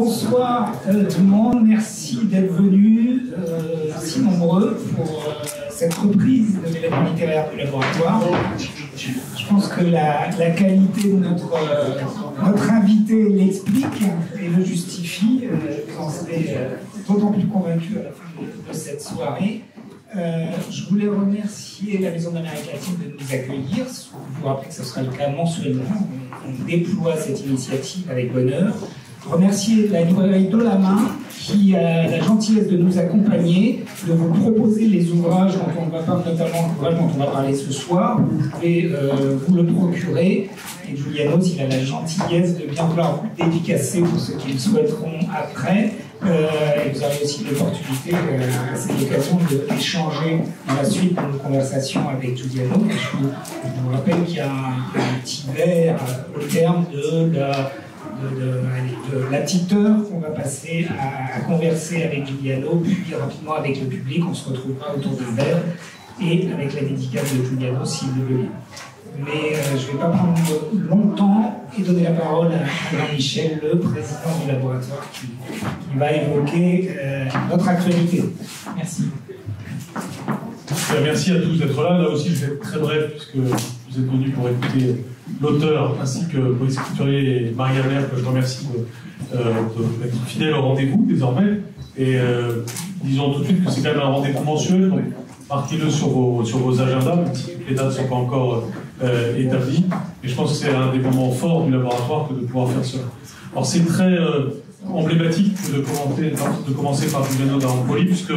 Bonsoir tout le monde, merci d'être venus si nombreux pour cette reprise de l'événement littéraire du laboratoire. Je pense que la qualité de notre invité l'explique et le justifie. Vous en serez d'autant plus convaincus à la fin de cette soirée. Je voulais remercier la Maison d'Amérique latine de nous accueillir. Je vous rappelle que ce sera le cas mensuellement. On déploie cette initiative avec bonheur. Remercier la librairie de la main qui a la gentillesse de nous accompagner, de vous proposer les ouvrages dont on va parler, notamment l'ouvrage dont on va parler ce soir. Vous pouvez vous le procurer. Et Giuliano, il a la gentillesse de bien vouloir vous dédicacer pour ceux qui le souhaiteront après. Et vous avez aussi l'opportunité, c'est l'occasion d'échanger dans la suite de nos conversations avec Giuliano. Je vous rappelle qu'il y a un petit verre au terme de la petite heure qu'on va passer à converser avec Giuliano, puis rapidement avec le public. On se retrouvera autour d'un verre et avec la dédicace de Giuliano s'il le veut bien. Mais je ne vais pas prendre longtemps et donner la parole à Jean-Michel, le président du laboratoire, qui va évoquer notre actualité. Merci. Merci à tous d'être là. Là aussi, je vais être très bref, puisque vous êtes venus pour écouter l'auteur, ainsi que Brice Couturier et Marie-Anne Lerre, que je remercie d'être fidèles au rendez-vous désormais. Et disons tout de suite que c'est quand même un rendez-vous mensuel, donc marquez-le sur vos agendas, même si les dates ne sont pas encore établies. Et je pense que c'est un des moments forts du laboratoire que de pouvoir faire cela. Alors c'est très emblématique de commencer par Giuliano d'Arampoli, puisque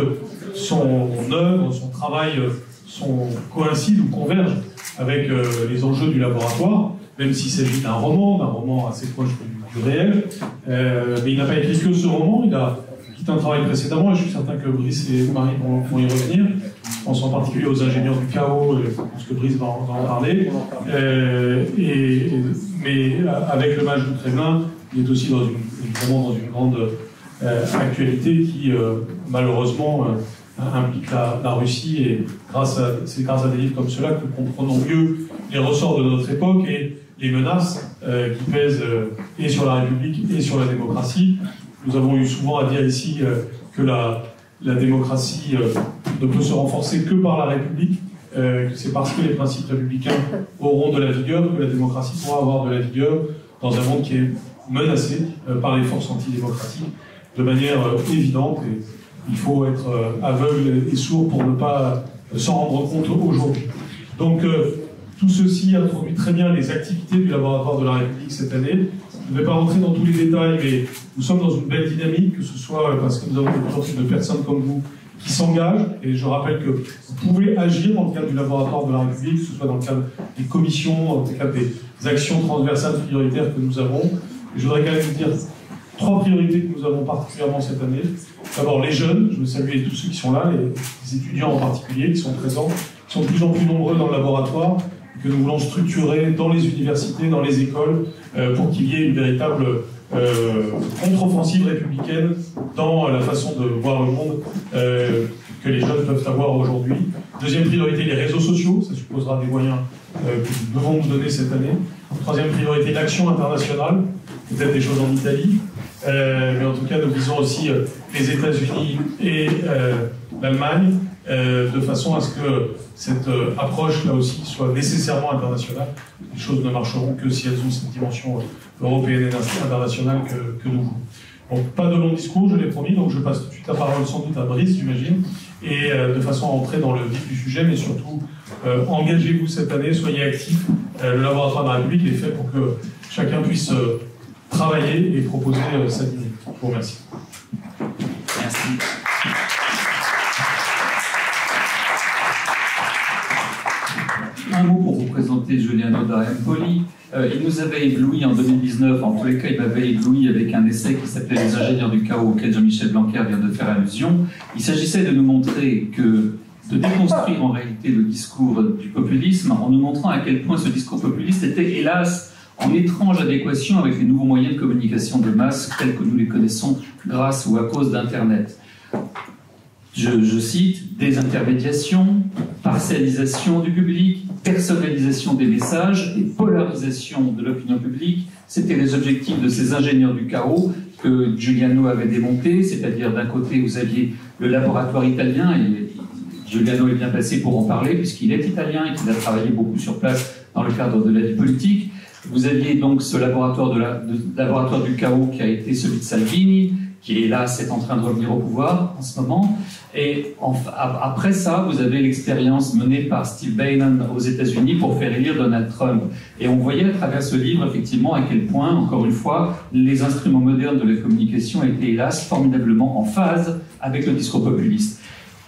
son œuvre, son travail coïncident ou convergent avec les enjeux du laboratoire, même s'il s'agit d'un roman assez proche du réel. Mais il n'a pas écrit que ce roman, il a quitté un travail précédemment, et je suis certain que Brice et Marie vont y revenir. Je pense en particulier aux ingénieurs du chaos, je pense que Brice va en parler. Mais avec le match du Kremlin, il est aussi évidemment dans une grande actualité qui, malheureusement, implique la Russie, et c'est grâce à des livres comme cela que nous comprenons mieux les ressorts de notre époque et les menaces qui pèsent et sur la République et sur la démocratie. Nous avons eu souvent à dire ici que la démocratie ne peut se renforcer que par la République. C'est parce que les principes républicains auront de la vigueur que la démocratie pourra avoir de la vigueur dans un monde qui est menacé par les forces antidémocratiques de manière évidente. Et il faut être aveugle et sourd pour ne pas s'en rendre compte aujourd'hui. Donc tout ceci introduit très bien les activités du laboratoire de la République cette année. Je ne vais pas rentrer dans tous les détails, mais nous sommes dans une belle dynamique, que ce soit parce que nous avons de plus en plus de personnes comme vous qui s'engagent. Et je rappelle que vous pouvez agir dans le cadre du laboratoire de la République, que ce soit dans le cadre des commissions, dans le cadre des actions transversales prioritaires que nous avons. Et je voudrais quand même vous dire 3 priorités que nous avons particulièrement cette année. D'abord, les jeunes, je veux saluer tous ceux qui sont là, les étudiants en particulier, qui sont présents, qui sont de plus en plus nombreux dans le laboratoire, que nous voulons structurer dans les universités, dans les écoles, pour qu'il y ait une véritable contre-offensive républicaine dans la façon de voir le monde que les jeunes peuvent avoir aujourd'hui. Deuxième priorité, les réseaux sociaux, ça supposera des moyens que nous devons nous donner cette année. Troisième priorité, l'action internationale, peut-être des choses en Italie, mais en tout cas nous visons aussi les États-Unis et l'Allemagne, de façon à ce que cette approche là aussi soit nécessairement internationale. Les choses ne marcheront que si elles ont cette dimension européenne et internationale que nous voulons. Donc pas de long discours, je l'ai promis, donc je passe tout de suite la parole sans doute à Brice, j'imagine, et de façon à entrer dans le vif du sujet, mais surtout engagez-vous cette année, soyez actifs. Le laboratoire de la République est fait pour que chacun puisse travailler et proposer sa dynamique. Je vous remercie. Merci. Un mot pour vous présenter Giuliano d'Arampoli. Il nous avait ébloui en 2019, en tous les cas il m'avait ébloui avec un essai qui s'appelait Les ingénieurs du chaos, auquel Jean-Michel Blanquer vient de faire allusion. Il s'agissait de nous montrer de déconstruire en réalité le discours du populisme en nous montrant à quel point ce discours populiste était hélas en étrange adéquation avec les nouveaux moyens de communication de masse tels que nous les connaissons grâce ou à cause d'Internet. je cite, désintermédiation, partialisation du public, personnalisation des messages et polarisation de l'opinion publique. C'était les objectifs de ces ingénieurs du chaos que Giuliano avait démonté, c'est-à-dire d'un côté vous aviez le laboratoire italien, et Giuliano est bien placé pour en parler puisqu'il est italien et qu'il a travaillé beaucoup sur place dans le cadre de la vie politique. Vous aviez donc ce laboratoire, laboratoire du chaos qui a été celui de Salvini, qui hélas est en train de revenir au pouvoir en ce moment. Et après ça, vous avez l'expérience menée par Steve Bannon aux États-Unis pour faire élire Donald Trump. Et on voyait à travers ce livre, effectivement, à quel point, encore une fois, les instruments modernes de la communication étaient, hélas, formidablement en phase avec le discours populiste.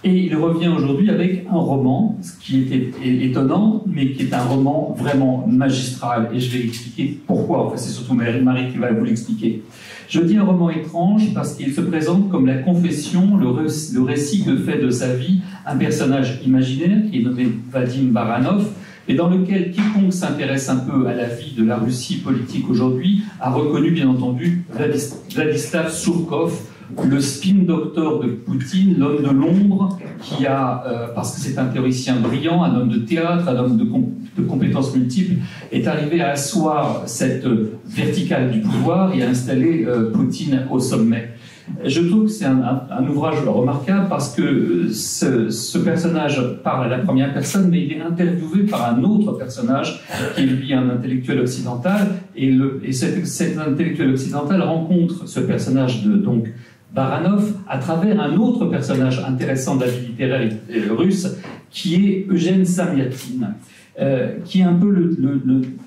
Et il revient aujourd'hui avec un roman, ce qui était étonnant, mais qui est un roman vraiment magistral. Et je vais expliquer pourquoi. Enfin, c'est surtout Marie qui va vous l'expliquer. Je dis un roman étrange parce qu'il se présente comme la confession, le récit que fait de sa vie un personnage imaginaire qui est nommé Vadim Baranov, et dans lequel quiconque s'intéresse un peu à la vie de la Russie politique aujourd'hui a reconnu bien entendu Vladislav Surkov, le spin doctor de Poutine, l'homme de l'ombre, qui a, parce que c'est un théoricien brillant, un homme de théâtre, un homme de compétences multiples, est arrivé à asseoir cette verticale du pouvoir et à installer Poutine au sommet. Je trouve que c'est un ouvrage remarquable parce que ce personnage parle à la première personne, mais il est interviewé par un autre personnage qui est lui un intellectuel occidental, et cet intellectuel occidental rencontre ce personnage de donc Baranov à travers un autre personnage intéressant de la vie littéraire russe qui est Eugène Samyatin, qui est un peu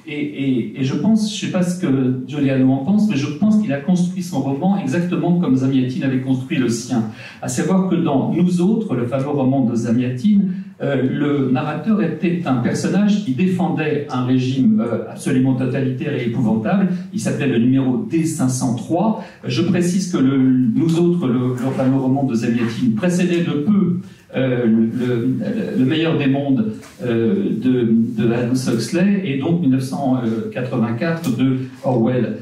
et je pense, je ne sais pas ce que Giuliano en pense, mais je pense qu'il a construit son roman exactement comme Samyatin avait construit le sien. À savoir que dans Nous autres, le fameux roman de Samyatin, le narrateur était un personnage qui défendait un régime absolument totalitaire et épouvantable. Il s'appelait le numéro D503. Je précise que Nous autres, le fameux roman de Samyatin, précédait de peu le meilleur des mondes de Aldous Huxley et donc 1984 de Orwell.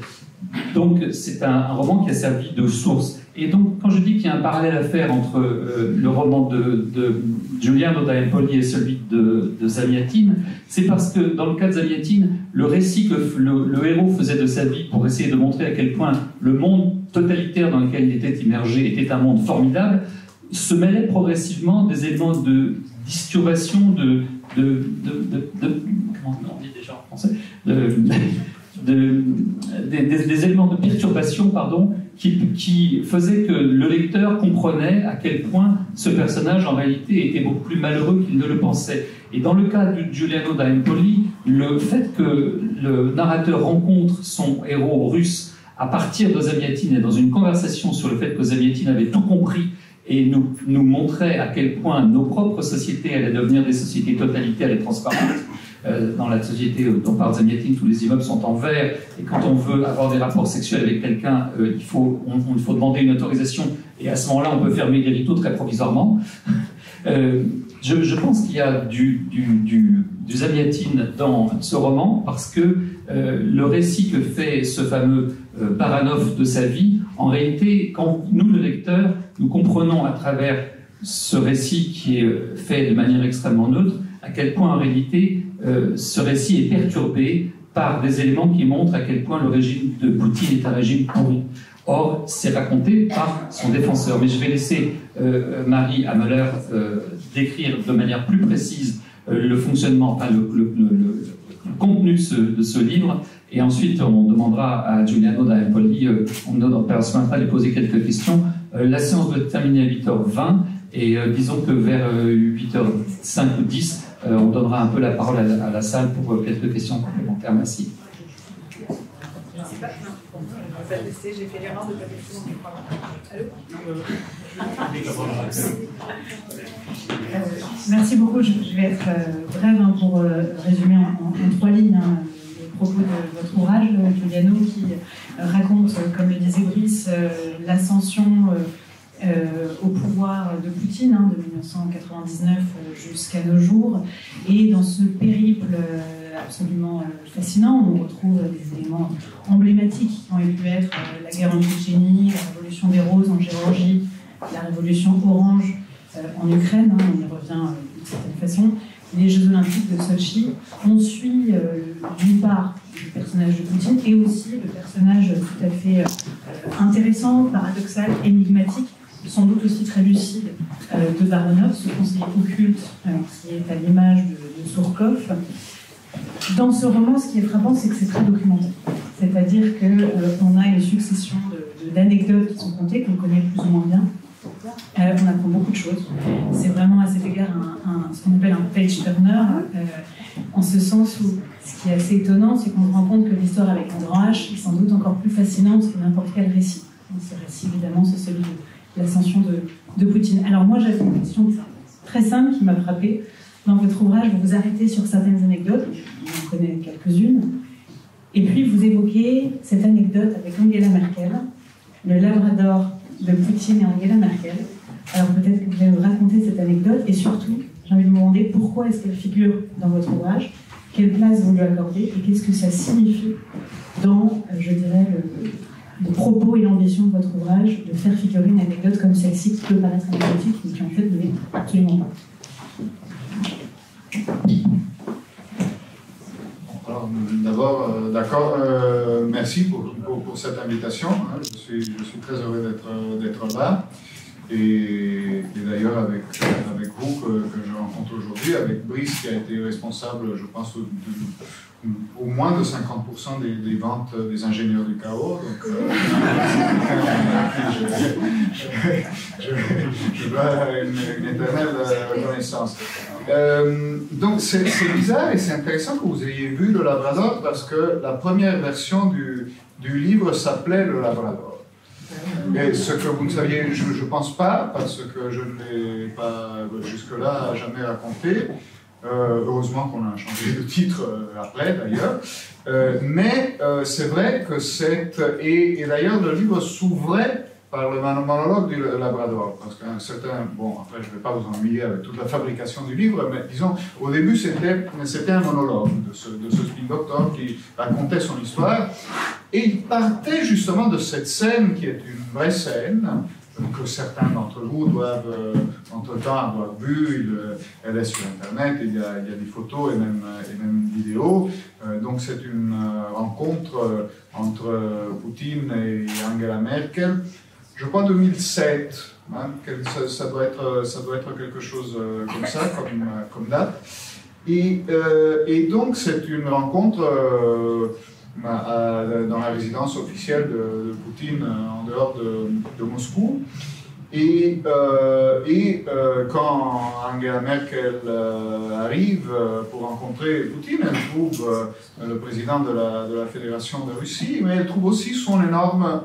Donc c'est un roman qui a servi de source. Et donc quand je dis qu'il y a un parallèle à faire entre le roman de Giuliano da Empoli et celui de Samyatin, c'est parce que dans le cas de Samyatin, le récit que le héros faisait de sa vie pour essayer de montrer à quel point le monde totalitaire dans lequel il était immergé était un monde formidable, se mêlait progressivement des éléments de disturbation, comment on dit déjà en français, des éléments de perturbation, pardon, qui faisaient que le lecteur comprenait à quel point ce personnage en réalité était beaucoup plus malheureux qu'il ne le pensait. Et dans le cas de Giuliano da Empoli, le fait que le narrateur rencontre son héros russe à partir de Samyatin et dans une conversation sur le fait que Samyatin avait tout compris et nous montrait à quel point nos propres sociétés allaient devenir des sociétés totalitaires et transparentes. Dans la société dont parle Samyatin, tous les immeubles sont en verre, et quand on veut avoir des rapports sexuels avec quelqu'un, il faut demander une autorisation, et à ce moment-là, on peut fermer les rideaux très provisoirement. Je pense qu'il y a du Samyatin dans ce roman, parce que le récit que fait ce fameux Baranov de sa vie, en réalité, quand nous, le lecteur, nous comprenons à travers ce récit qui est fait de manière extrêmement neutre, à quel point en réalité ce récit est perturbé par des éléments qui montrent à quel point le régime de Poutine est un régime pourri. Or, c'est raconté par son défenseur. Mais je vais laisser Marie Ameller décrire de manière plus précise le fonctionnement, enfin le contenu de ce livre, et ensuite on demandera à Giuliano da Empoli, on permettra de lui poser quelques questions. La séance doit être terminée à 8h20, et disons que vers 8h05 ou 10, on donnera un peu la parole à la salle pour quelques questions complémentaires. Merci. J'ai fait l'erreur de ne pas laisser mon micro. Allô ? Merci beaucoup. Je vais être brève pour résumer en 3 lignes les propos de votre ouvrage, Giuliano, qui raconte, comme le disait Brice, l'ascension au pouvoir de Poutine de 1999 jusqu'à nos jours. Et dans ce périple absolument fascinant, on retrouve des éléments emblématiques qui ont pu être la guerre en Tchétchénie, la révolution des roses en Géorgie, la révolution orange en Ukraine, hein, on y revient d'une certaine façon, les Jeux Olympiques de Sochi. On suit d'une part le personnage de Poutine et aussi le personnage tout à fait intéressant, paradoxal, énigmatique, sans doute aussi très lucide de Baronov, ce conseiller occulte qui est à l'image de Surkov. Dans ce roman, ce qui est frappant, c'est que c'est très documentaire. C'est-à-dire qu'on a une succession d'anecdotes qui sont contées, qu'on connaît plus ou moins bien. On apprend beaucoup de choses. C'est vraiment à cet égard ce qu'on appelle un page-turner, en ce sens où ce qui est assez étonnant, c'est qu'on se rend compte que l'histoire avec un grand H est sans doute encore plus fascinante que n'importe quel récit. Et ce récit, évidemment, c'est celui de l'ascension de Poutine. Alors moi, j'avais une question très simple qui m'a frappée. Dans votre ouvrage, vous vous arrêtez sur certaines anecdotes, on en connaît quelques-unes, et puis vous évoquez cette anecdote avec Angela Merkel, le labrador de Poutine et Angela Merkel. Alors peut-être que vous allez nous raconter cette anecdote, et surtout, j'ai envie de vous demander pourquoi est-ce qu'elle figure dans votre ouvrage, quelle place vous lui accordez, et qu'est-ce que ça signifie dans, je dirais, le propos et l'ambition de votre ouvrage, de faire figurer une anecdote comme celle-ci qui peut paraître anecdotique, mais qui en fait ne l'est absolument pas. Alors, d'abord, d'accord, merci pour cette invitation. Hein. Je suis très heureux d'être là. Et d'ailleurs, avec vous que je rencontre aujourd'hui, avec Brice qui a été responsable, je pense, au moins de 50% des ventes des ingénieurs du chaos. Donc, je dois une éternelle reconnaissance. Donc c'est bizarre et c'est intéressant que vous ayez vu le Labrador parce que la première version du livre s'appelait le Labrador. Et ce que vous ne saviez, je ne pense pas, parce que je ne l'ai pas jusque-là jamais raconté. Heureusement qu'on a changé de titre après d'ailleurs. Mais c'est vrai que et d'ailleurs le livre s'ouvrait par le monologue du Labrador. Parce qu'un certain... Bon, après je ne vais pas vous ennuyer avec toute la fabrication du livre, mais disons, au début c'était un monologue de ce spin doctor qui racontait son histoire. Et il partait justement de cette scène qui est une vraie scène, que certains d'entre vous doivent entre-temps avoir vue. Elle est sur Internet, il y a des photos et même des vidéos. Donc c'est une rencontre entre Poutine et Angela Merkel. Je crois 2007, hein, ça doit être quelque chose comme ça, comme date. Et donc c'est une rencontre dans la résidence officielle de Poutine en dehors de Moscou. Et quand Angela Merkel arrive pour rencontrer Poutine, elle trouve le président de la Fédération de Russie, mais elle trouve aussi son énorme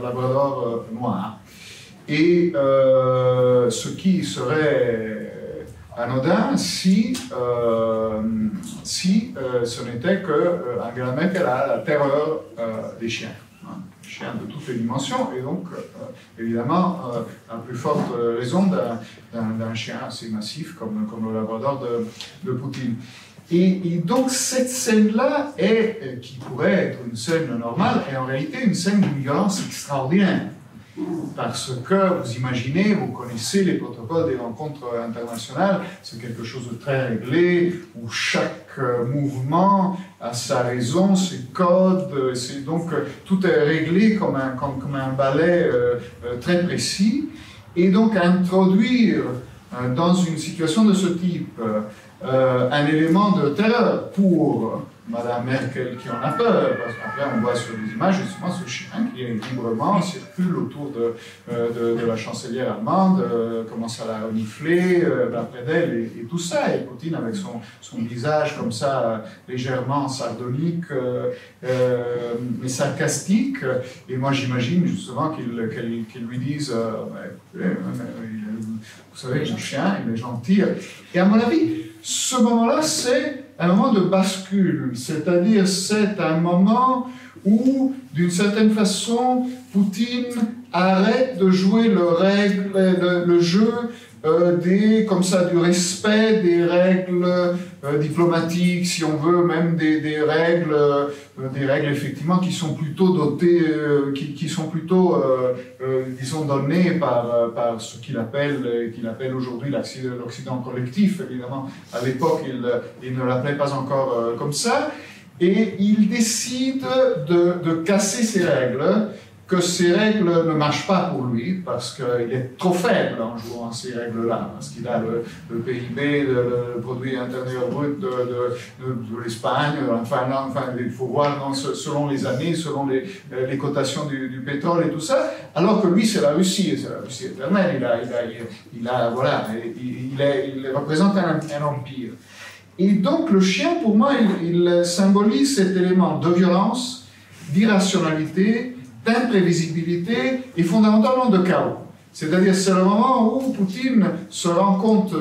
labrador noir. Et ce qui serait anodin si ce n'était que Angela Merkel a la terreur des chiens. Chiens de toutes les dimensions, et donc, évidemment, à plus forte raison d'un chien assez massif comme le labrador de Poutine. Et donc, cette scène-là, qui pourrait être une scène normale, est en réalité une scène d'une violence extraordinaire. Parce que, vous imaginez, vous connaissez les protocoles des rencontres internationales, c'est quelque chose de très réglé, où chaque mouvement a sa raison, ses codes, donc tout est réglé comme un ballet très précis. Et donc introduire dans une situation de ce type un élément de terreur pour Madame Merkel qui en a peur, parce qu'après on voit sur les images justement ce chien qui librement circule autour de la chancelière allemande, commence à la renifler près d'elle et tout ça, et Poutine avec son visage comme ça légèrement sardonique mais sarcastique, et moi j'imagine justement qu'il lui dise vous savez, mon chien il est gentil, et à mon avis ce moment-là c'est un moment de bascule, c'est-à-dire c'est un moment où, d'une certaine façon, Poutine arrête de jouer le jeu comme ça, du respect des règles diplomatiques, si on veut, même des règles effectivement qui sont plutôt dotées, qui sont plutôt, disons, données par ce qu'il appelle aujourd'hui l'Occident collectif. Évidemment, à l'époque, il ne l'appelait pas encore comme ça. Et il décide de casser ces règles, que ces règles ne marchent pas pour lui, parce qu'il est trop faible en jouant à ces règles-là, parce qu'il a le PIB, le produit intérieur brut de l'Espagne, enfin, il faut voir selon les années, selon les cotations du pétrole et tout ça, alors que lui, c'est la Russie éternelle, il représente un empire. Et donc le chien, pour moi, il symbolise cet élément de violence, d'irrationalité, d'imprévisibilité et fondamentalement de chaos. C'est-à-dire, c'est le moment où Poutine se rend compte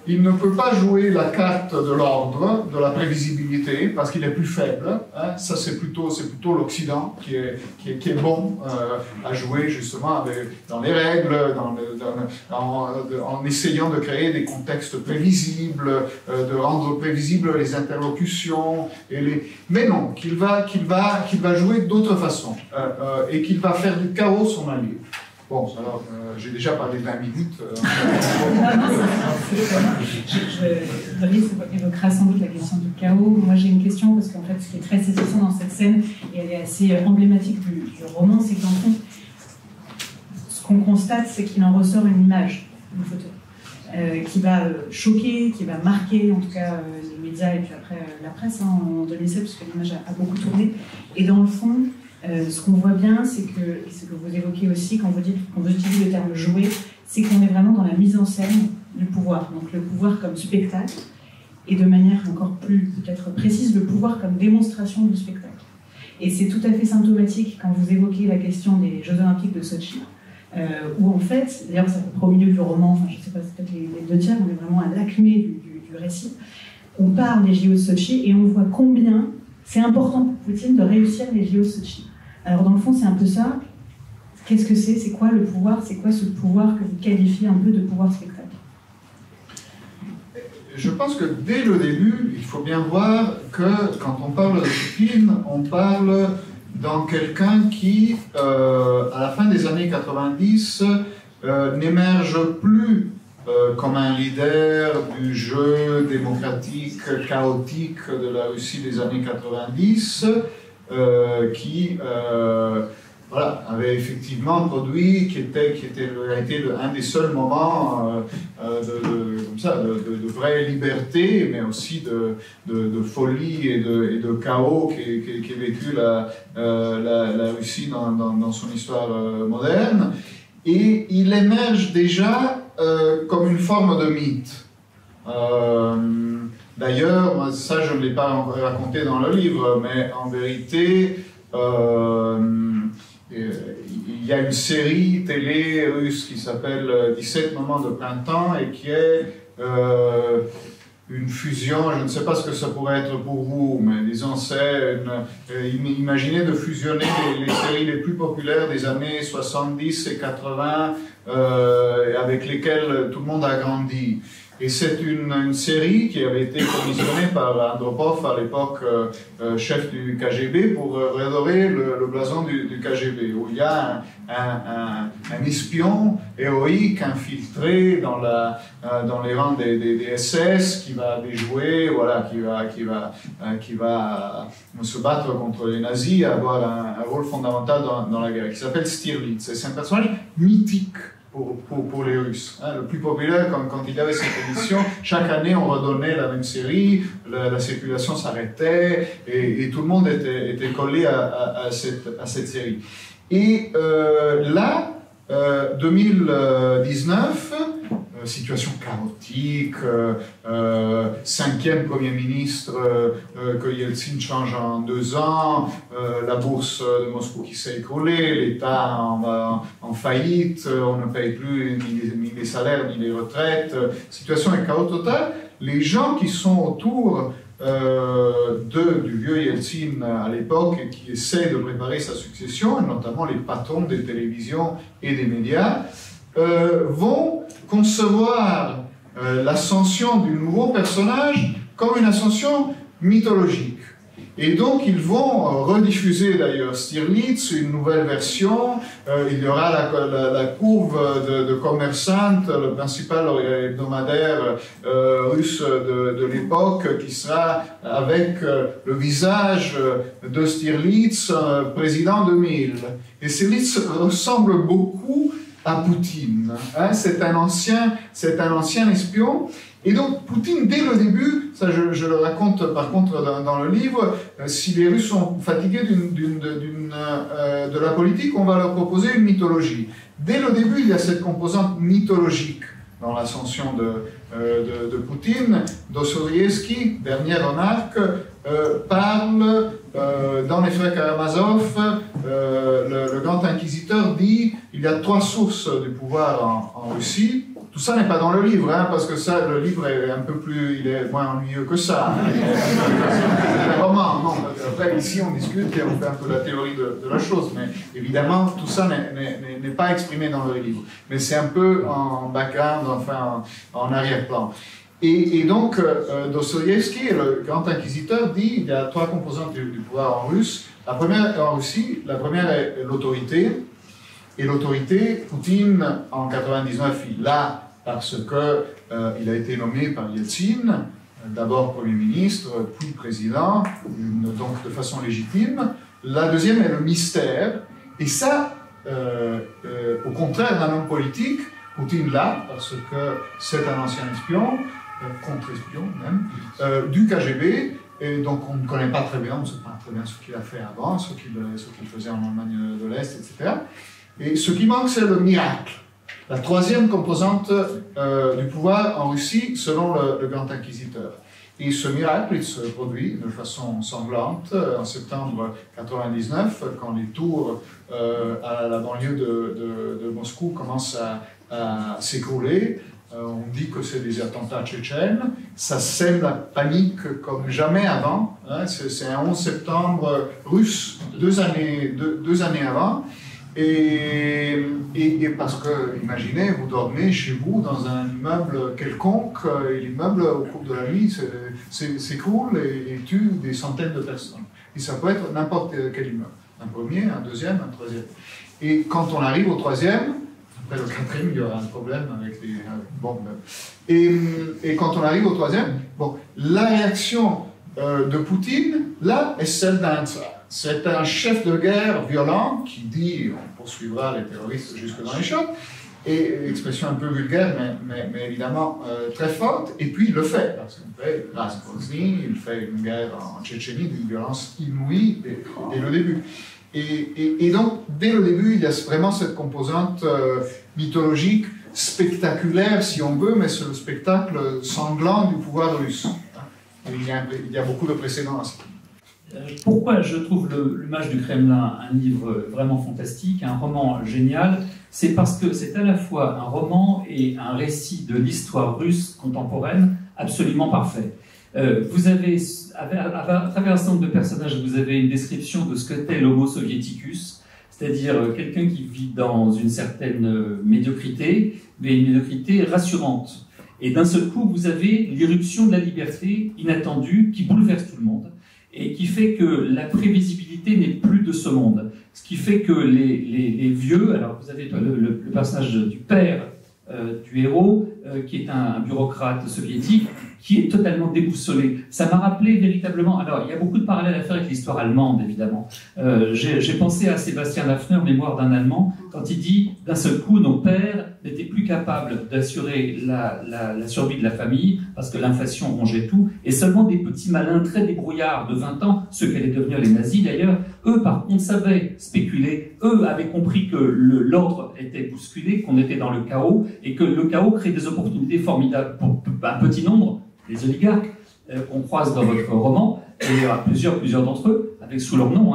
qu'il ne peut pas jouer la carte de l'ordre, de la prévisibilité, parce qu'il est plus faible. Hein. Ça, c'est plutôt l'Occident qui est bon à jouer, justement, dans les règles, en essayant de créer des contextes prévisibles, de rendre prévisibles les interlocutions. Mais non, qu'il va jouer d'autre façon, et qu'il va faire du chaos son allié. Bon, alors, j'ai déjà parlé 20 minutes. Brice évoquera sans doute la question du chaos. Moi, j'ai une question, parce qu'en fait, ce qui est très saisissant dans cette scène, et elle est assez emblématique du roman, c'est qu'en fond, ce qu'on constate, c'est qu'il en ressort une image, une photo, qui va choquer, qui va marquer, en tout cas, les médias et puis après la presse, hein, en 2007, parce que l'image a beaucoup tourné. Et dans le fond, ce qu'on voit bien, c'est que, et ce que vous évoquez aussi quand vous utilisez le terme « jouer », c'est qu'on est vraiment dans la mise en scène du pouvoir. Donc le pouvoir comme spectacle, et de manière encore plus peut-être précise, le pouvoir comme démonstration du spectacle. Et c'est tout à fait symptomatique quand vous évoquez la question des Jeux Olympiques de Sotchi, où en fait, d'ailleurs ça fait au milieu du roman, enfin je ne sais pas, c'est peut-être les deux tiers, on est vraiment à l'acmé du récit, on parle des JO de Sotchi et on voit combien c'est important pour Poutine de réussir les JO de Sotchi. Alors dans le fond, c'est un peu ça. Qu'est-ce que c'est? C'est quoi le pouvoir? C'est quoi ce pouvoir que vous qualifiez un peu de pouvoir spectacle? Je pense que dès le début, il faut bien voir que quand on parle de Poutine, on parle dans quelqu'un qui, à la fin des années 90, n'émerge plus comme un leader du jeu démocratique, chaotique de la Russie des années 90, qui avait effectivement produit, qui a été un des seuls moments de vraie liberté, mais aussi de folie et de chaos qu'est vécu la Russie dans son histoire moderne. Et il émerge déjà comme une forme de mythe. D'ailleurs, ça je ne l'ai pas raconté dans le livre, mais en vérité, il y a une série télé russe qui s'appelle 17 moments de printemps et qui est une fusion, je ne sais pas ce que ça pourrait être pour vous, mais disons c'est imaginez de fusionner les séries les plus populaires des années 70 et 80 avec lesquelles tout le monde a grandi. Et c'est une série qui avait été commissionnée par Andropov, à l'époque chef du KGB, pour redorer le blason du KGB, où il y a un espion héroïque infiltré dans les rangs des SS qui va déjouer, voilà, qui va se battre contre les nazis, avoir un rôle fondamental dans la guerre, qui s'appelle Stirlitz. C'est un personnage mythique pour les Russes. Hein, le plus populaire, quand il y avait cette émission, chaque année on redonnait la même série, la circulation s'arrêtait et tout le monde était collé à cette série. Et là, 2019, situation chaotique, cinquième Premier ministre que Yeltsin change en 2 ans, la bourse de Moscou qui s'est écroulée, l'État en faillite, on ne paye plus ni les salaires ni les retraites, situation est chaos total. Les gens qui sont autour du vieux Yeltsin à l'époque et qui essaient de préparer sa succession, et notamment les patrons des télévisions et des médias, vont concevoir l'ascension du nouveau personnage comme une ascension mythologique. Et donc, ils vont rediffuser d'ailleurs Stirlitz, une nouvelle version. Il y aura la courbe de Kommersant, le principal hebdomadaire russe de l'époque, qui sera avec le visage de Stirlitz, président 2000. Et Stirlitz ressemble beaucoup à Poutine. Hein, c'est un ancien espion. Et donc, Poutine, dès le début, ça je le raconte par contre dans le livre, si les Russes sont fatigués de la politique, on va leur proposer une mythologie. Dès le début, il y a cette composante mythologique dans l'ascension de Poutine. Dostoïevski, dernière remarque, parle dans les Frères Karamazov, le grand inquisiteur dit il y a 3 sources du pouvoir en Russie. Tout ça n'est pas dans le livre, hein, parce que ça, le livre est un peu plus, il est moins ennuyeux que ça. C'est un roman, non. Après, ici, on discute et on fait un peu la théorie de la chose, mais évidemment, tout ça n'est pas exprimé dans le livre. Mais c'est un peu en background, enfin, en arrière-plan. Et donc, Dostoïevski, le grand inquisiteur, dit il y a 3 composantes du pouvoir en Russie. La première, en Russie, la première est l'autorité. Et l'autorité, Poutine, en 99, il l'a parce qu'il a été nommé par Yeltsin, d'abord Premier ministre, puis président, donc de façon légitime. La deuxième est le mystère. Et ça, au contraire d'un homme politique, Poutine l'a parce que c'est un ancien espion, contre-espion même, du KGB. Et donc on ne connaît pas très bien, on ne sait pas très bien ce qu'il a fait avant, ce qu'il faisait en Allemagne de l'Est, etc. Et ce qui manque, c'est le miracle. La troisième composante du pouvoir en Russie, selon le grand inquisiteur. Et ce miracle, il se produit de façon sanglante en septembre 99, quand les tours à la banlieue de Moscou commencent à s'écrouler. On dit que c'est des attentats tchétchènes. Ça sème la panique comme jamais avant. Hein, c'est un 11 septembre russe, deux années avant. Et parce que, imaginez, vous dormez chez vous dans un immeuble quelconque, et l'immeuble, au cours de la nuit, s'écroule et tue des centaines de personnes. Et ça peut être n'importe quel immeuble. Un premier, un deuxième, un troisième. Et quand on arrive au troisième, après le quatrième, il y aura un problème avec les bombes. Et quand on arrive au troisième, bon, la réaction de Poutine, là, est celle d'un tsar. C'est un chef de guerre violent qui dit on poursuivra les terroristes jusque dans les chocs, et expression un peu vulgaire, mais évidemment très forte, et puis il le fait, parce qu'il fait grâce à Grozny, il fait une guerre en Tchétchénie d'une violence inouïe dès le début. Et donc, dès le début, il y a vraiment cette composante mythologique, spectaculaire si on veut, mais c'est le spectacle sanglant du pouvoir russe. Il y a beaucoup de précédents à ça. Pourquoi je trouve L'Image du Kremlin un livre vraiment fantastique, un roman génial? C'est parce que c'est à la fois un roman et un récit de l'histoire russe contemporaine absolument parfait. Vous avez, à travers un certain nombre de personnages, vous avez une description de ce qu'était l'homo soviéticus, c'est-à-dire quelqu'un qui vit dans une certaine médiocrité, mais une médiocrité rassurante. Et d'un seul coup, vous avez l'irruption de la liberté inattendue qui bouleverse tout le monde, et qui fait que la prévisibilité n'est plus de ce monde. Ce qui fait que les vieux, alors vous avez le personnage du père du héros, qui est un bureaucrate soviétique, qui est totalement déboussolé. Ça m'a rappelé véritablement... Alors, il y a beaucoup de parallèles à faire avec l'histoire allemande, évidemment. J'ai pensé à Sébastien Lafner, Mémoire d'un Allemand, quand il dit, d'un seul coup, nos pères n'étaient plus capables d'assurer la survie de la famille, parce que l'inflation rongeait tout, et seulement des petits malins très débrouillards de 20 ans, ceux qui allaient devenir les nazis d'ailleurs, eux, par contre, savaient spéculer. Eux avaient compris que l'ordre était bousculé, qu'on était dans le chaos, et que le chaos crée des opportunités formidables pour un petit nombre, les oligarques qu'on croise dans votre roman, et il y aura plusieurs d'entre eux, avec sous leur nom,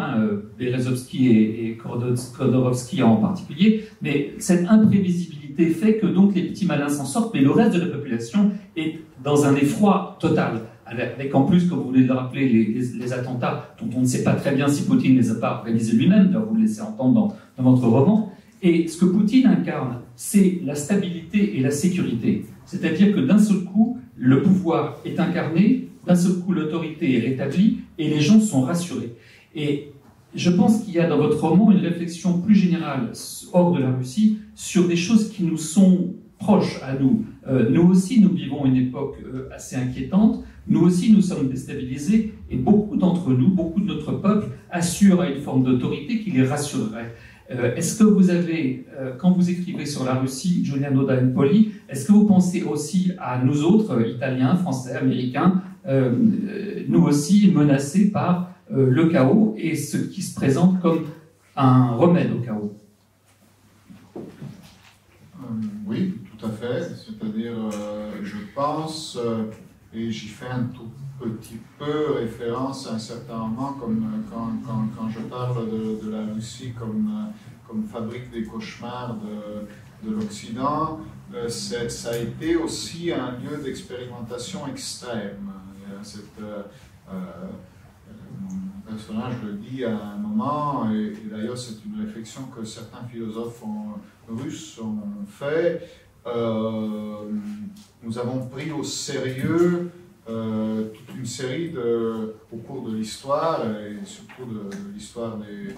Berezovski et Khodorkovsky en particulier, mais cette imprévisibilité fait que donc les petits malins s'en sortent, mais le reste de la population est dans un effroi total, avec en plus, comme vous venez de le rappeler, les attentats dont on ne sait pas très bien si Poutine ne les a pas organisés lui-même, vous le laissez entendre dans votre roman. Et ce que Poutine incarne, c'est la stabilité et la sécurité. C'est-à-dire que d'un seul coup, le pouvoir est incarné, d'un seul coup, l'autorité est rétablie et les gens sont rassurés. Et je pense qu'il y a dans votre roman une réflexion plus générale, hors de la Russie, sur des choses qui nous sont proches à nous. Nous aussi, nous vivons une époque assez inquiétante. Nous aussi, nous sommes déstabilisés. Et beaucoup d'entre nous, beaucoup de notre peuple, assurent à une forme d'autorité qui les rassurerait. Est-ce que vous avez, quand vous écrivez sur la Russie, Giuliano da Empoli, est-ce que vous pensez aussi à nous autres, Italiens, Français, Américains, nous aussi menacés par le chaos et ce qui se présente comme un remède au chaos? Oui, tout à fait. C'est-à-dire, je pense, et j'y fais un tout petit peu référence à un certain moment, comme quand je parle de la Russie comme fabrique des cauchemars de l'Occident, ça a été aussi un lieu d'expérimentation extrême. Mon personnage le dit à un moment, et d'ailleurs c'est une réflexion que certains philosophes russes ont fait. Nous avons pris au sérieux toute une série au cours de l'histoire, et surtout de l'histoire du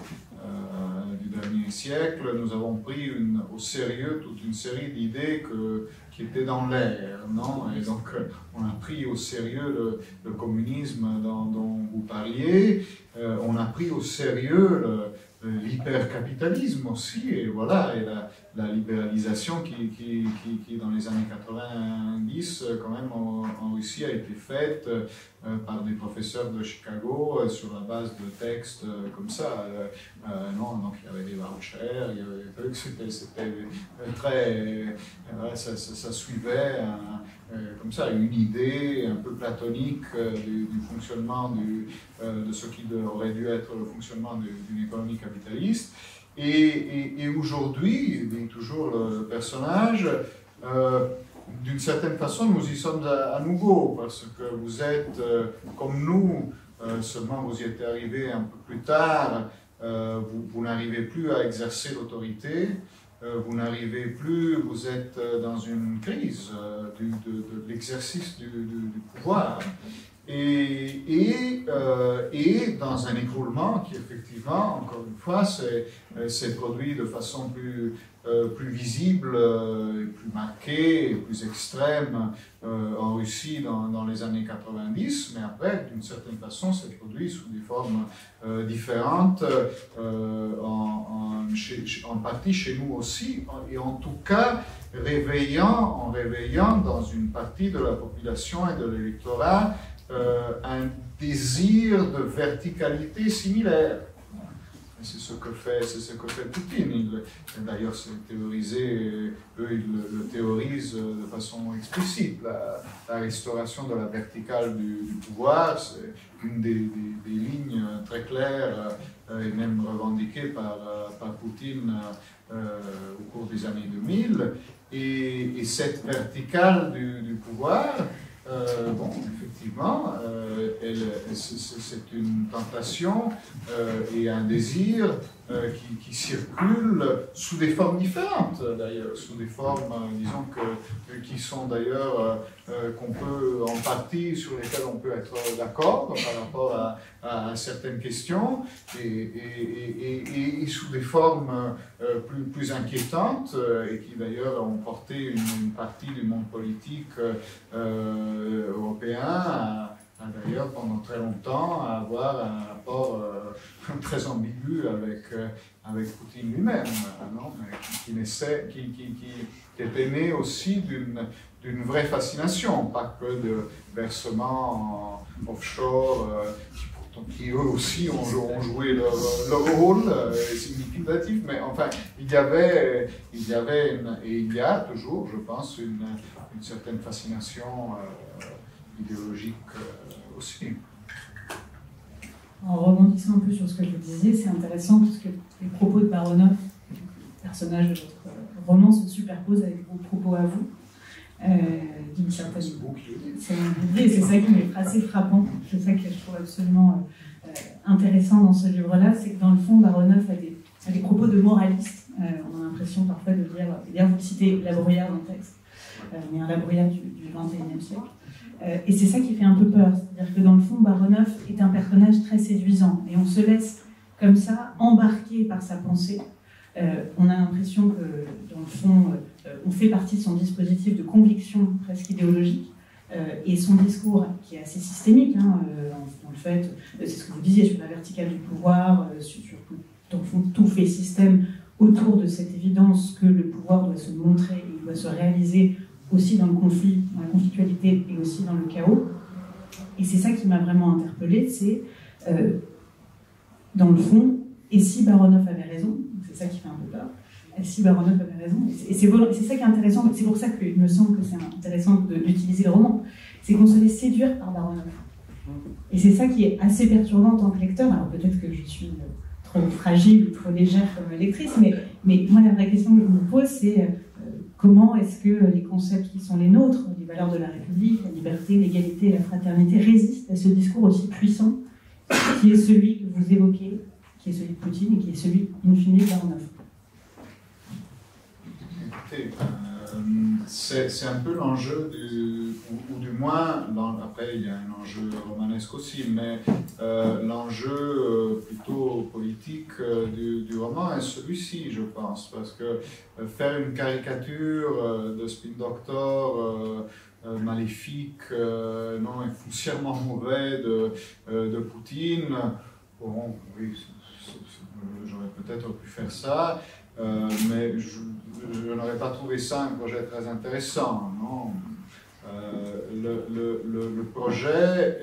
dernier siècle, nous avons pris au sérieux toute une série d'idées qui étaient dans l'air, non? Et donc on a pris au sérieux le communisme dont vous parliez, on a pris au sérieux l'hypercapitalisme aussi, et voilà, et la libéralisation qui dans les années 90 quand même en Russie a été faite par des professeurs de Chicago sur la base de textes comme ça. Non, donc il y avait des vouchers, il y avait c'était très ça suivait comme ça une idée un peu platonique du fonctionnement de ce qui aurait dû être le fonctionnement d'une économie capitaliste. Et aujourd'hui, dit toujours le personnage, d'une certaine façon, nous y sommes à nouveau, parce que vous êtes comme nous, seulement vous y êtes arrivé un peu plus tard, vous n'arrivez plus à exercer l'autorité, vous n'arrivez plus, vous êtes dans une crise de l'exercice du pouvoir. Et dans un écroulement qui, effectivement, encore une fois, s'est produit de façon plus visible, plus marquée, plus extrême en Russie dans les années 90, mais après, d'une certaine façon, s'est produit sous des formes différentes, en partie chez nous aussi, et en tout cas en réveillant dans une partie de la population et de l'électorat un désir de verticalité similaire. C'est ce que fait Poutine. D'ailleurs, c'est théorisé, eux, ils le théorisent de façon explicite. La restauration de la verticale du pouvoir, c'est une des lignes très claires et même revendiquées par Poutine au cours des années 2000. Et cette verticale du pouvoir, bon, effectivement, c'est une tentation et un désir qui circulent sous des formes différentes, d'ailleurs, sous des formes, disons, qui sont d'ailleurs, qu'on peut, en partie, sur lesquelles on peut être d'accord par rapport à certaines questions, et sous des formes plus inquiétantes, et qui d'ailleurs ont porté une partie du monde politique européen d'ailleurs pendant très longtemps à avoir un rapport très ambigu avec Poutine lui-même, qui était né aussi d'une vraie fascination, pas que de versements offshore qui eux aussi ont joué leur rôle significatif, mais enfin il y avait et il y a toujours, je pense, une certaine fascination idéologique aussi. En rebondissant un peu sur ce que vous disiez, c'est intéressant parce que les propos de Baronov, le personnage de votre roman, se superposent avec vos propos à vous. D'une certaine... C'est ça qui m'est assez frappant, c'est ça que je trouve absolument intéressant dans ce livre-là, c'est que dans le fond, Baronov a des des propos de moralistes. On a l'impression parfois de lire, d'ailleurs vous citez La Bruyère dans le texte, mais un La Bruyère du XXIe siècle. Et c'est ça qui fait un peu peur, c'est-à-dire que dans le fond, Baronov est un personnage très séduisant, et on se laisse comme ça embarquer par sa pensée. On a l'impression que, dans le fond, on fait partie de son dispositif de conviction presque idéologique, et son discours, qui est assez systémique, dans le fait, c'est ce que vous disiez sur la verticale du pouvoir, sur dans le fond, tout fait système autour de cette évidence que le pouvoir doit se montrer et il doit se réaliser aussi dans le conflit, dans la conflictualité et aussi dans le chaos. Et c'est ça qui m'a vraiment interpellée, c'est, dans le fond, et si Baronov avait raison, c'est ça qui fait un peu peur, et si Baronov avait raison, et c'est ça qui est intéressant, c'est pour ça qu'il me semble que c'est intéressant d'utiliser le roman, c'est qu'on se laisse séduire par Baronov. Et c'est ça qui est assez perturbant en tant que lecteur. Alors peut-être que je suis trop fragile ou trop légère comme lectrice, mais moi la vraie question que je me pose, c'est comment est-ce que les concepts qui sont les nôtres, les valeurs de la République, la liberté, l'égalité et la fraternité, résistent à ce discours aussi puissant qui est celui que vous évoquez, qui est celui de Poutine et qui est celui, in fine, de Baronov. C'est un peu l'enjeu, ou du moins, après il y a un enjeu romanesque aussi, mais l'enjeu plutôt politique du roman est celui-ci, je pense, parce que faire une caricature de Spin Doctor maléfique, non, et foncièrement mauvais de Poutine, bon, oui, j'aurais peut-être pu faire ça, mais je n'aurais pas trouvé ça un projet très intéressant, non. Le projet,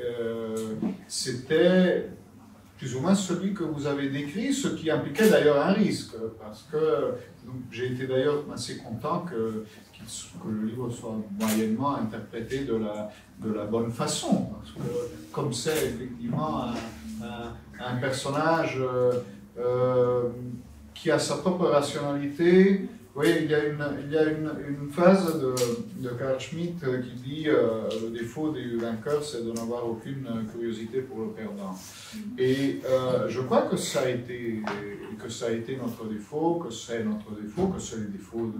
c'était plus ou moins celui que vous avez décrit, ce qui impliquait d'ailleurs un risque, parce que j'ai été d'ailleurs assez content que le livre soit moyennement interprété de la bonne façon, parce que comme c'est effectivement un personnage qui a sa propre rationalité. Vous voyez, il y a une phrase de Carl Schmitt qui dit le défaut des vainqueurs, c'est de n'avoir aucune curiosité pour le perdant. Et je crois que ça a été notre défaut, que c'est notre défaut, que c'est le défaut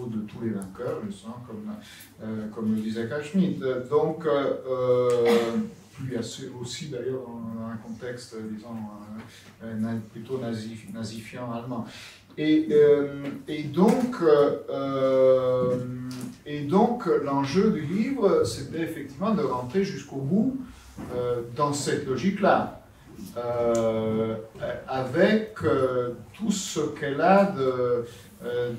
de tous les vainqueurs, je sens, comme le disait Carl Schmitt. Donc, lui aussi d'ailleurs dans un contexte, disons, plutôt nazifiant allemand. Et donc l'enjeu du livre, c'était effectivement de rentrer jusqu'au bout dans cette logique-là, avec tout ce qu'elle a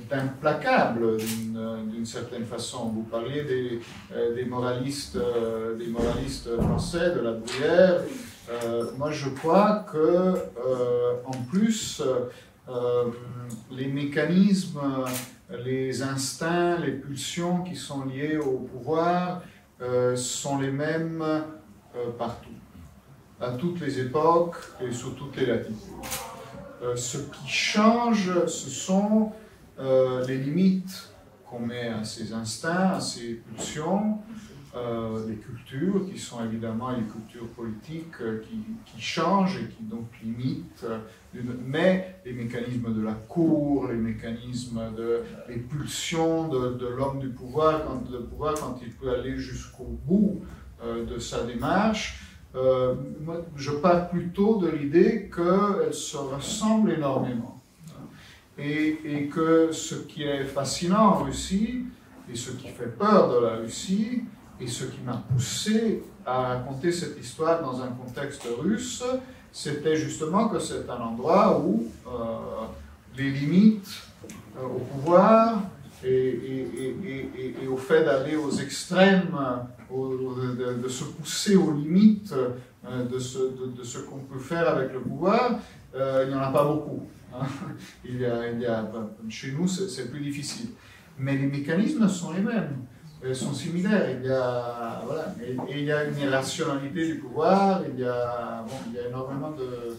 d'implacable d'une certaine façon. Vous parliez des moralistes français, de La Bruyère. Moi, je crois que en plus, les mécanismes, les instincts, les pulsions qui sont liés au pouvoir sont les mêmes partout, à toutes les époques et sur toutes les latitudes. Ce qui change, ce sont les limites qu'on met à ces instincts, à ces pulsions, les cultures qui sont évidemment les cultures politiques qui changent et qui donc limitent, mais les mécanismes de la cour, les mécanismes les pulsions de l'homme du pouvoir, quand il peut aller jusqu'au bout de sa démarche. Moi, je pars plutôt de l'idée qu'elles se ressemblent énormément. Et que ce qui est fascinant en Russie, et ce qui fait peur de la Russie, et ce qui m'a poussé à raconter cette histoire dans un contexte russe, c'était justement que c'est un endroit où les limites au pouvoir et au fait d'aller aux extrêmes, de se pousser aux limites de ce qu'on peut faire avec le pouvoir, il n'y en a pas beaucoup. Hein. Chez nous, c'est plus difficile. Mais les mécanismes sont les mêmes. Sont similaires. Il y a une irrationalité du pouvoir, il y a énormément de...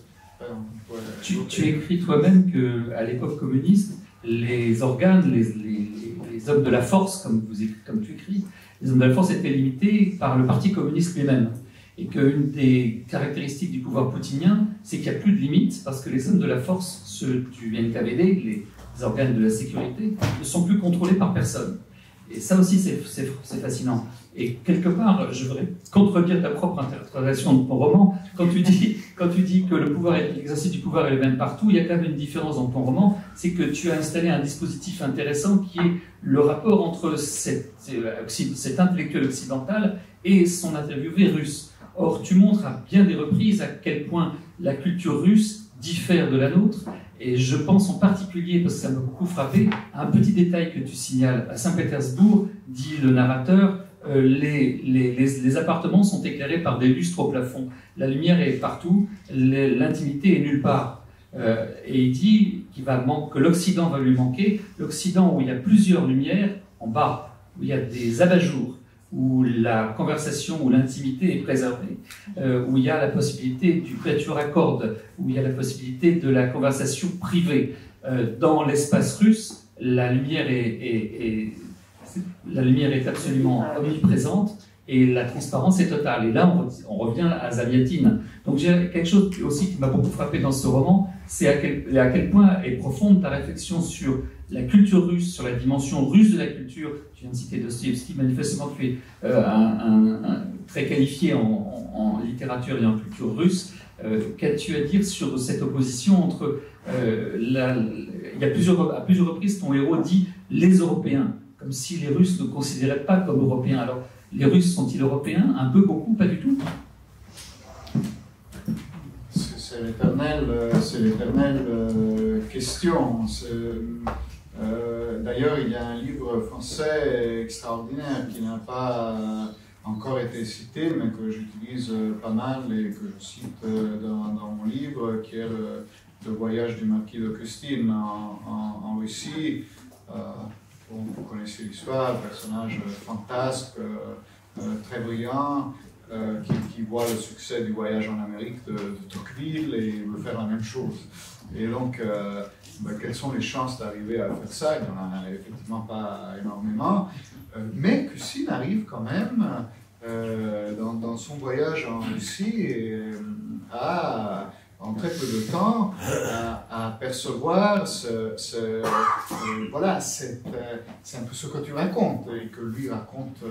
Tu écris toi-même qu'à l'époque communiste, les organes, les hommes de la force, comme tu écris, les hommes de la force étaient limités par le parti communiste lui-même. Et qu'une des caractéristiques du pouvoir poutinien, c'est qu'il n'y a plus de limites, parce que les hommes de la force, ceux du NKVD, les organes de la sécurité, ne sont plus contrôlés par personne. Et ça aussi, c'est fascinant. Et quelque part, je voudrais contredire ta propre interprétation de ton roman. Quand tu dis que l'exercice du pouvoir est le même partout, il y a quand même une différence dans ton roman, c'est que tu as installé un dispositif intéressant qui est le rapport entre cet intellectuel occidental et son interviewé russe. Or, tu montres à bien des reprises à quel point la culture russe diffère de la nôtre. Et je pense en particulier, parce que ça m'a beaucoup frappé, à un petit détail que tu signales. À Saint-Pétersbourg, dit le narrateur, les appartements sont éclairés par des lustres au plafond. La lumière est partout, l'intimité est nulle part. Et il dit que l'Occident va lui manquer. L'Occident où il y a plusieurs lumières, en bas, où il y a des abat-jours, où la conversation, où l'intimité est préservée, où il y a la possibilité du quatuor à cordes, où il y a la possibilité de la conversation privée. Dans l'espace russe, la lumière est absolument omniprésente et la transparence est totale. Et là, on revient à Zaliatine. Donc j'ai quelque chose aussi qui m'a beaucoup frappé dans ce roman, c'est à quel point est profonde ta réflexion sur la culture russe, sur la dimension russe de la culture. Tu viens de citer Dostoïevski, manifestement tu es très qualifié en littérature et en culture russe. Qu'as-tu à dire sur cette opposition entre... à plusieurs reprises, ton héros dit « les Européens », comme si les Russes ne considéraient pas comme Européens. Alors, les Russes sont-ils Européens? Un peu, beaucoup, pas du tout? C'est l'éternelle question. D'ailleurs, il y a un livre français extraordinaire qui n'a pas encore été cité, mais que j'utilise pas mal et que je cite dans mon livre, qui est le voyage du marquis de Custine en Russie. Vous connaissez l'histoire, personnage fantasque, très brillant, qui voit le succès du voyage en Amérique de Tocqueville et veut faire la même chose. Et donc, quelles sont les chances d'arriver à faire ça? Il n'y en a effectivement pas énormément, mais Custine arrive quand même, dans son voyage en Russie, en très peu de temps, à percevoir voilà, c'est un peu ce que tu racontes et que lui raconte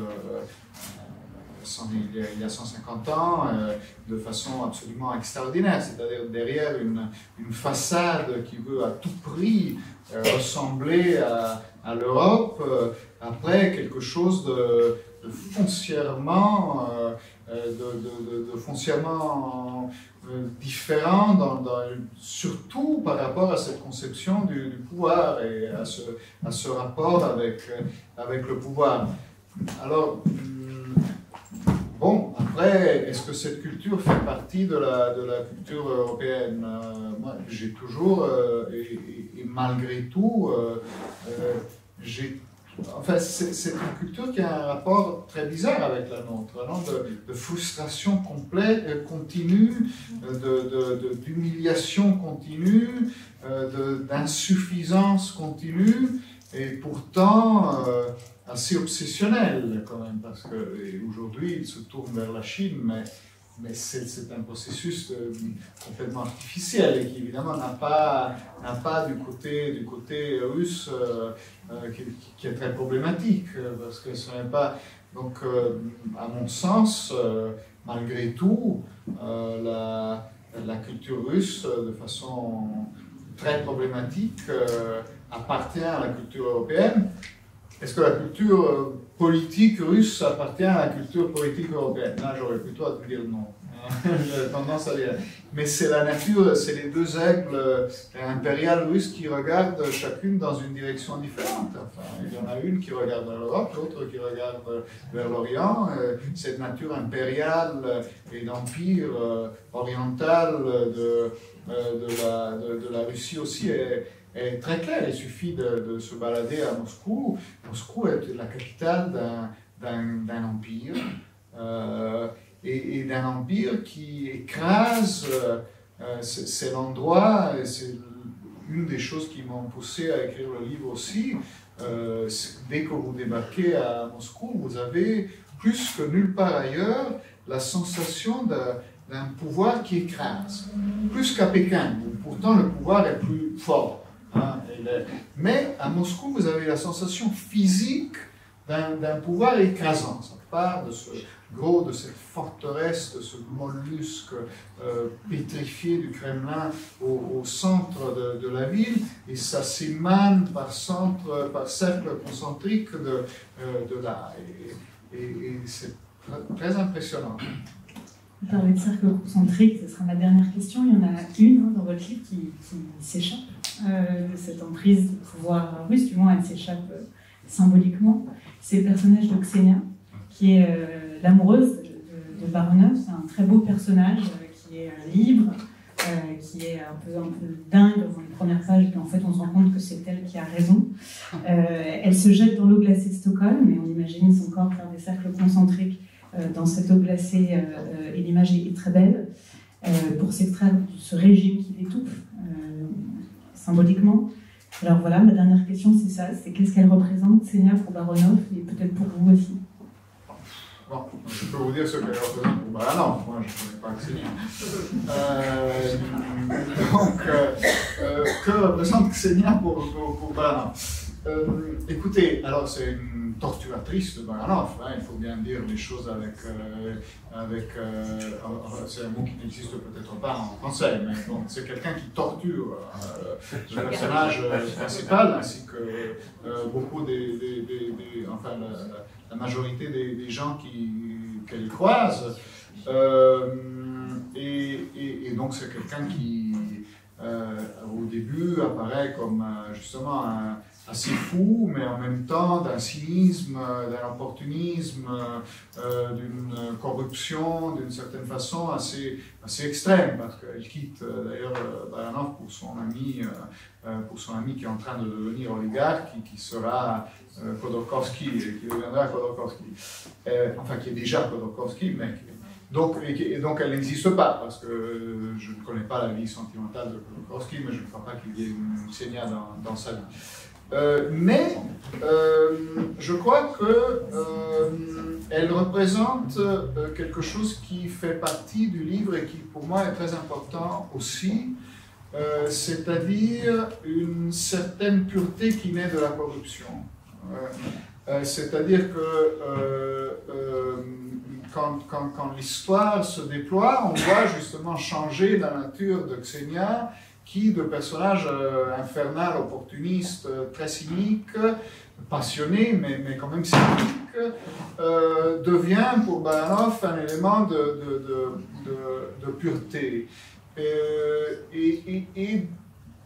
il y a 150 ans de façon absolument extraordinaire, c'est-à-dire derrière une façade qui veut à tout prix ressembler à l'Europe, après quelque chose de foncièrement différent, surtout par rapport à cette conception du pouvoir et à ce rapport avec le pouvoir. Alors, bon, après, est-ce que cette culture fait partie de la culture européenne? Moi, j'ai toujours, et malgré tout, enfin, c'est une culture qui a un rapport très bizarre avec la nôtre, de frustration complète, continue, d'humiliation continue, d'insuffisance continue, et pourtant assez obsessionnelle quand même, parce qu'aujourd'hui il se tourne vers la Chine, mais c'est un processus complètement artificiel et qui évidemment n'a pas du côté russe qui est très problématique, parce que ce n'est pas... Donc à mon sens, malgré tout, la culture russe, de façon très problématique, appartient à la culture européenne. Est-ce que la culture politique russe appartient à la culture politique européenne? Là, j'aurais plutôt à te dire non. J'ai tendance à dire. Mais c'est la nature, c'est les deux aigles impériales russes qui regardent chacune dans une direction différente. Enfin, il y en a une qui regarde vers l'Europe, l'autre qui regarde vers l'Orient. Cette nature impériale et d'empire oriental de la Russie aussi est très clair. Il suffit de se balader à Moscou. Moscou est la capitale d'un empire, et d'un empire qui écrase. C'est l'endroit, c'est une des choses qui m'ont poussé à écrire le livre aussi. Dès que vous débarquez à Moscou, vous avez plus que nulle part ailleurs la sensation d'un pouvoir qui écrase, plus qu'à Pékin, où pourtant le pouvoir est plus fort. Hein, mais à Moscou, vous avez la sensation physique d'un pouvoir écrasant. Ça part de cette forteresse, de ce mollusque pétrifié du Kremlin au centre de la ville, et ça s'émane par cercle concentrique de là. Et c'est très impressionnant. Vous parlez de cercle concentrique, ce sera ma dernière question. Il y en a une dans votre livre qui s'échappe de cette emprise du pouvoir russe, du moins elle s'échappe symboliquement. C'est le personnage de Ksenia, qui est l'amoureuse de Baronov. C'est un très beau personnage qui est libre, qui est un peu dingue dans les premières pages, et puis en fait on se rend compte que c'est elle qui a raison. Elle se jette dans l'eau glacée de Stockholm, et on imagine son corps faire des cercles concentriques dans cette eau glacée, et l'image est très belle, pour s'extraire de ce régime qui l'étouffe symboliquement. Alors voilà, ma dernière question c'est ça, c'est qu'est-ce qu'elle représente, Ksenia, pour Baronov, et peut-être pour vous aussi. Bon, je peux vous dire ce qu'elle représente pour Baranov, moi je ne connais pas Ksenia. Donc, que représente Ksenia pour Baranov? Écoutez, alors c'est une torturatrice de Baranov, hein, il faut bien dire les choses avec c'est un mot qui n'existe peut-être pas en français, mais bon, c'est quelqu'un qui torture le personnage principal, ainsi que beaucoup enfin la majorité des gens qu'elle croise, et donc c'est quelqu'un qui au début apparaît comme justement assez fou, mais en même temps d'un cynisme, d'un opportunisme, d'une corruption, d'une certaine façon assez extrême, parce qu'elle quitte d'ailleurs Baranov pour son ami qui est en train de devenir oligarque, qui sera Khodorkovsky, et qui deviendra Khodorkovsky, enfin qui est déjà Khodorkovsky, mais donc elle n'existe pas, parce que je ne connais pas la vie sentimentale de Khodorkovsky, mais je ne crois pas qu'il y ait une Ksenia dans sa vie. Mais je crois qu'elle représente quelque chose qui fait partie du livre et qui pour moi est très important aussi, c'est-à-dire une certaine pureté qui naît de la corruption. C'est-à-dire que quand l'histoire se déploie, on voit justement changer la nature de Ksenia, qui, de personnage infernal, opportuniste, très cynique, passionné, mais quand même cynique, devient pour Baranov un élément de pureté. Et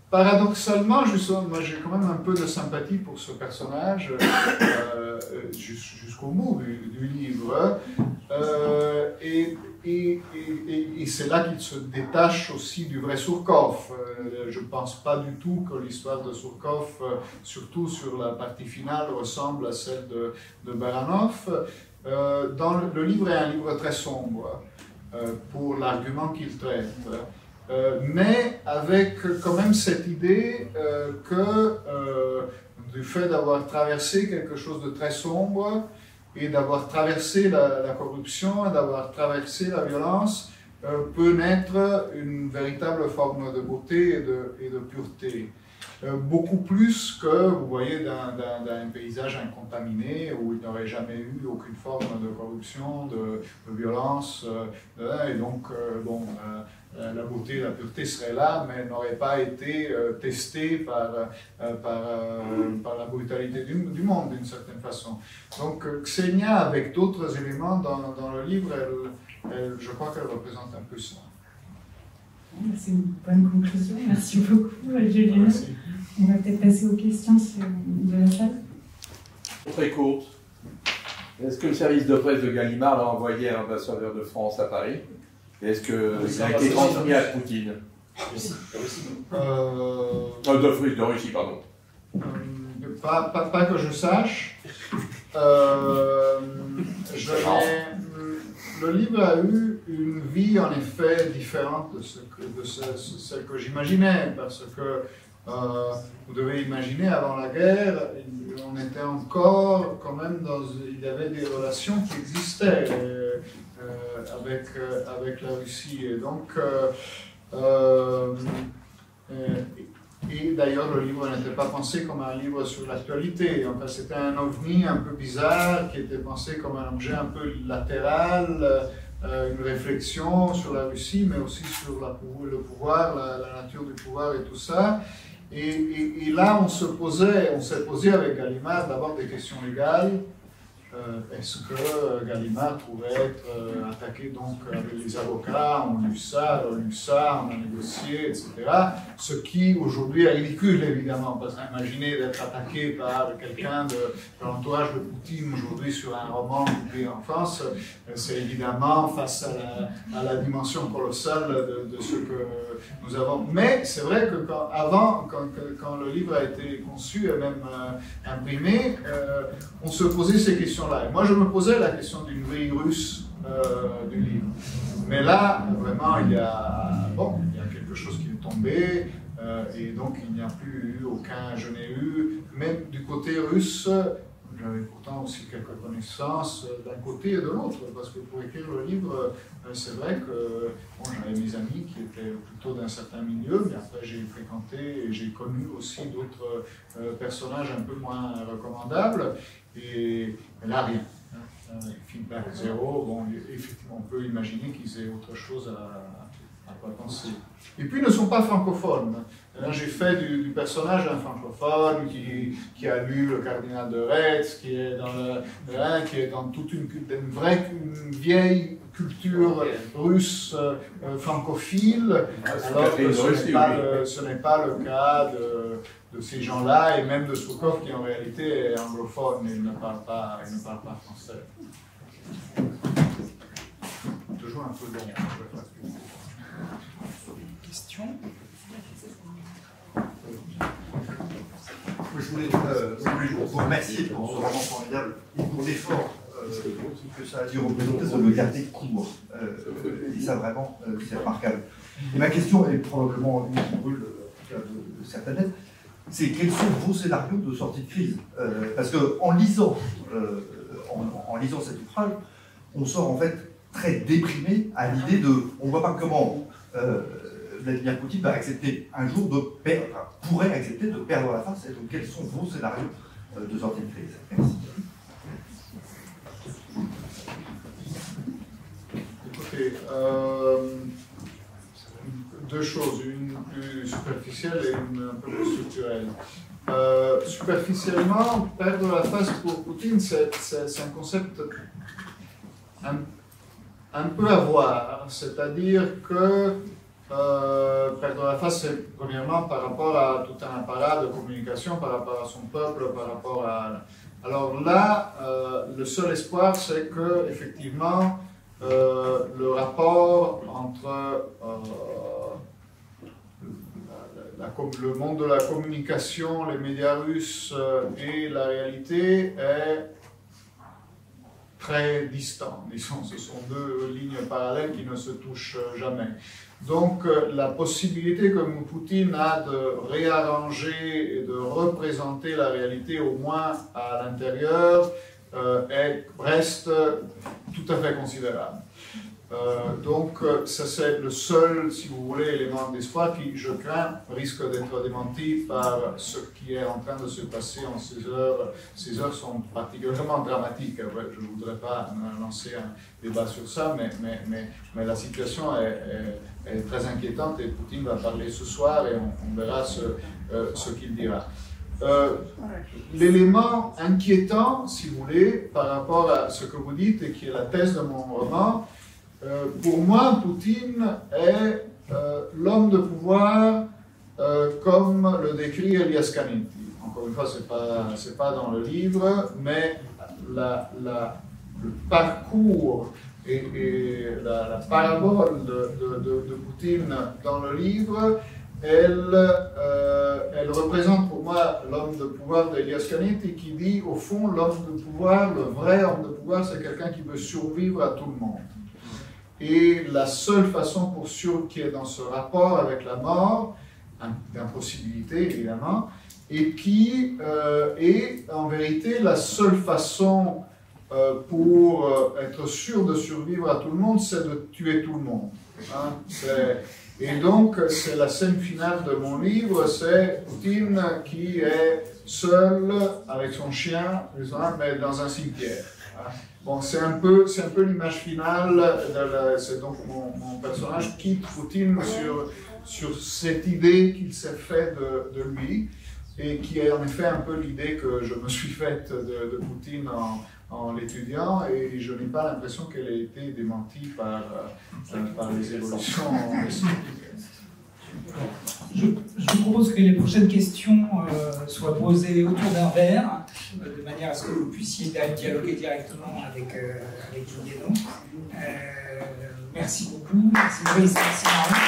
paradoxalement, moi j'ai quand même un peu de sympathie pour ce personnage jusqu'au bout du livre. Et c'est là qu'il se détache aussi du vrai Surkov. Je ne pense pas du tout que l'histoire de Surkov, surtout sur la partie finale, ressemble à celle de Baranov. Le livre est un livre très sombre pour l'argument qu'il traite. Mais avec quand même cette idée que du fait d'avoir traversé quelque chose de très sombre et d'avoir traversé la corruption et d'avoir traversé la violence, peut naître une véritable forme de beauté et de pureté. Beaucoup plus que, vous voyez, d'un paysage incontaminé où il n'aurait jamais eu aucune forme de corruption, de violence, et donc, la beauté et la pureté seraient là, mais n'auraient pas été testées par la brutalité du monde, d'une certaine façon. Donc, Ksenia, avec d'autres éléments dans le livre, je crois qu'elle représente un peu ça. C'est une bonne conclusion. Merci beaucoup, Julien. On va peut-être passer aux questions de la salle. Très courte. Est-ce que le service de presse de Gallimard l'a envoyé à l'ambassadeur de France à Paris? Est-ce qu'il a été transmis à Poutine? De Russie, pardon. Pas que je sache. Le livre a eu une vie en effet différente de celle que j'imaginais, parce que vous devez imaginer, avant la guerre, on était encore quand même il y avait des relations qui existaient. avec la Russie. Et donc, et d'ailleurs, le livre n'était pas pensé comme un livre sur l'actualité. Enfin, c'était un ovni un peu bizarre qui était pensé comme un objet un peu latéral, une réflexion sur la Russie, mais aussi sur le pouvoir, la nature du pouvoir et tout ça. Et là, on s'est posé avec Gallimard d'abord des questions légales. Est-ce que Gallimard pouvait être attaqué donc avec les avocats, on lu ça, on a négocié, etc. Ce qui aujourd'hui est ridicule évidemment, parce qu'imaginez d'être attaqué par quelqu'un de l'entourage de Poutine aujourd'hui sur un roman publié en France, c'est évidemment face à la dimension colossale de ce que nous avons. Mais c'est vrai que quand le livre a été conçu et même imprimé, on se posait ces questions-là. Et moi, je me posais la question d'une vrille russe du livre. Mais là, vraiment, il y a quelque chose qui est tombé, et donc il n'y a plus eu je n'ai eu, même du côté russe, j'avais pourtant aussi quelques connaissances d'un côté et de l'autre, parce que pour écrire le livre, c'est vrai que j'avais mes amis qui étaient plutôt d'un certain milieu, mais après j'ai fréquenté et j'ai connu aussi d'autres personnages un peu moins recommandables, et là rien. Feedback zéro, bon, effectivement, on peut imaginer qu'ils aient autre chose à quoi penser. Et puis, ils ne sont pas francophones. J'ai fait du personnage un francophone qui a lu le cardinal de Retz, qui est dans toute une vieille culture russe francophile, alors que ce n'est pas le cas de ces gens-là, et même de Soukov qui en réalité est anglophone, et il ne parle pas français. Toujours un peu long. Question ? Je voulais vous remercier pour ce roman formidable et pour l'effort que ça a dû représenter de le garder court. Et ça, vraiment, c'est remarquable. Et ma question est probablement une qui brûle de certaines lettres. C'est quels sont vos scénarios de sortie de crise? Parce qu'en lisant cet ouvrage, on sort en fait très déprimé à l'idée de... On ne voit pas comment Vladimir Poutine va accepter un jour pourrait accepter de perdre la face. Et donc quels sont vos scénarios de sortie de crise? Merci. Écoutez, deux choses, une plus superficielle et une un peu plus structurelle. Superficiellement, perdre la face pour Poutine, c'est un concept un peu à voir. C'est-à-dire que perdre la face, c'est premièrement par rapport à tout un apparat de communication, par rapport à son peuple, par rapport à... Alors là, le seul espoir, c'est que effectivement, le rapport entre le monde de la communication, les médias russes et la réalité est très distant. Disons, ce sont deux lignes parallèles qui ne se touchent jamais. Donc la possibilité que Poutine a de réarranger et de représenter la réalité au moins à l'intérieur reste tout à fait considérable. Donc ça c'est le seul, si vous voulez, élément d'espoir qui, je crains, risque d'être démenti par ce qui est en train de se passer en ces heures. Ces heures sont particulièrement dramatiques. Je ne voudrais pas lancer un débat sur ça, mais la situation est très inquiétante et Poutine va parler ce soir et on verra ce qu'il dira. L'élément inquiétant, si vous voulez, par rapport à ce que vous dites et qui est la thèse de mon roman, pour moi, Poutine est l'homme de pouvoir comme le décrit Elias Canetti. Encore une fois, ce n'est pas dans le livre, mais le parcours et la parabole de Poutine dans le livre, elle représente pour moi l'homme de pouvoir d'Elias Canetti qui dit, au fond, l'homme de pouvoir, le vrai homme de pouvoir, c'est quelqu'un qui veut survivre à tout le monde. Et la seule façon qui est dans ce rapport avec la mort, d'impossibilité évidemment, et qui est en vérité la seule façon pour être sûr de survivre à tout le monde, c'est de tuer tout le monde. Hein. Et donc, c'est la scène finale de mon livre, c'est Poutine qui est seul avec son chien, mais dans un cimetière. Hein. Bon, c'est un peu l'image finale, c'est donc mon personnage quitte Poutine sur cette idée qu'il s'est fait de lui, et qui est en effet un peu l'idée que je me suis faite de Poutine en l'étudiant, et je n'ai pas l'impression qu'elle ait été démentie par les évolutions récentes. Je vous propose que les prochaines questions soient posées autour d'un verre, de manière à ce que vous puissiez dialoguer directement avec Giuliano. Merci beaucoup. Merci Brice, merci Marie.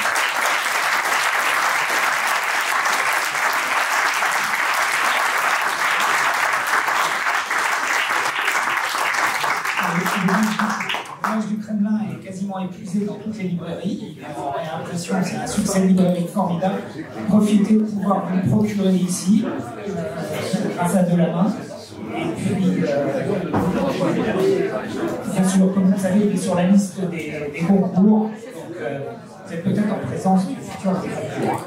L'image du Kremlin est quasiment épuisé dans toutes les librairies. On a l'impression que c'est un succès de librairie formidable. Profitez de pouvoir vous le procurer ici, grâce à Delamain. Et puis, bien sûr, comme vous savez, il est sur la liste des concours. Donc, vous êtes peut-être en présence du futur des concours.